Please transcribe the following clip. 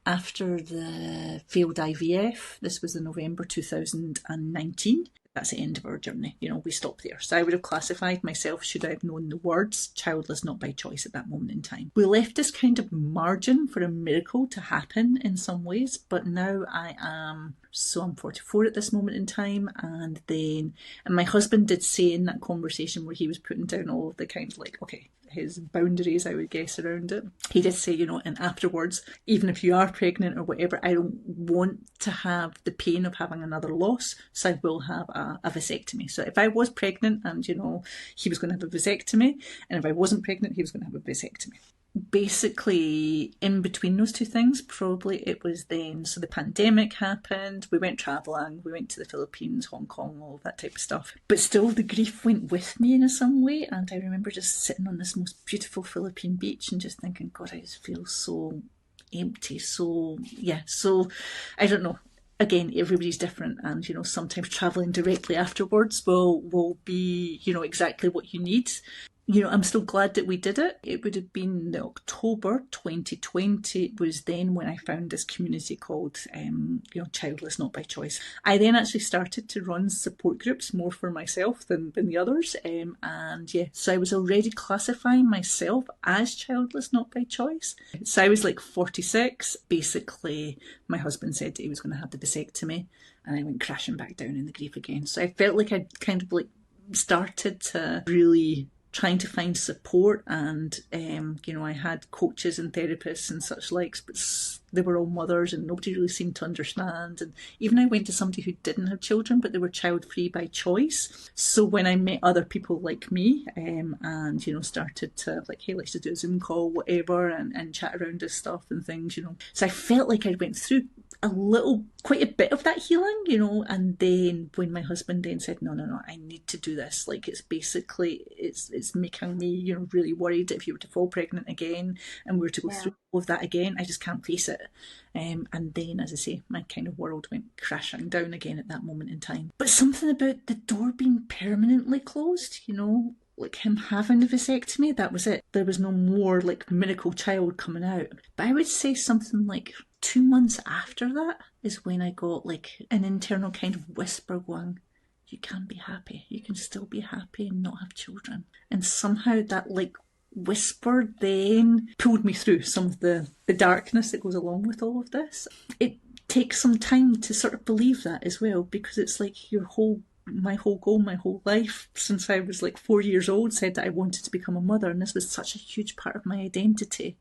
after the failed IVF. This was in November 2019. That's the end of our journey. We stopped there. So I would have classified myself, should I have known the words, childless not by choice at that moment in time. We left this kind of margin for a miracle to happen in some ways, but now I'm 44 at this moment in time. And my husband did say in that conversation where he was putting down all of the kind of his boundaries, I would guess, around it. He did say, and afterwards, even if you are pregnant or whatever, I don't want to have the pain of having another loss, so I will have a vasectomy. So if I was pregnant and, he was going to have a vasectomy, and if I wasn't pregnant, he was going to have a vasectomy. Basically, in between those two things, probably it was then, so the pandemic happened, we went travelling, we went to the Philippines, Hong Kong, all of that type of stuff. But still, the grief went with me in some way, and I remember just sitting on this most beautiful Philippine beach and just thinking, God, I just feel so empty, so I don't know. Again, everybody's different, and sometimes travelling directly afterwards will be exactly what you need. I'm still glad that we did it. It would have been the October 2020. It was then when I found this community called, Childless Not By Choice. I then actually started to run support groups more for myself than the others. So I was already classifying myself as childless not by choice. So I was 46. Basically, my husband said that he was going to have the vasectomy, and I went crashing back down in the grief again. So I felt like I'd kind of started to really trying to find support, and I had coaches and therapists and such likes, but they were all mothers and nobody really seemed to understand. And even I went to somebody who didn't have children, but they were child free by choice. So when I met other people like me, and started to hey, let's just do a Zoom call, whatever, and chat around this stuff and things, so I felt like I went through quite a bit of that healing, and then when my husband then said, no, I need to do this, it's basically, it's making me, really worried that if you were to fall pregnant again and we were to go through all of that again, I just can't face it. And then, as I say, my kind of world went crashing down again at that moment in time. But something about the door being permanently closed, him having the vasectomy, that was it. There was no more miracle child coming out. But I would say something 2 months after that is when I got an internal kind of whisper going, you can be happy. You can still be happy and not have children. And somehow that whisper then pulled me through some of the darkness that goes along with all of this. It takes some time to sort of believe that as well, because it's my whole goal, my whole life, since I was 4 years old, said that I wanted to become a mother, and this was such a huge part of my identity.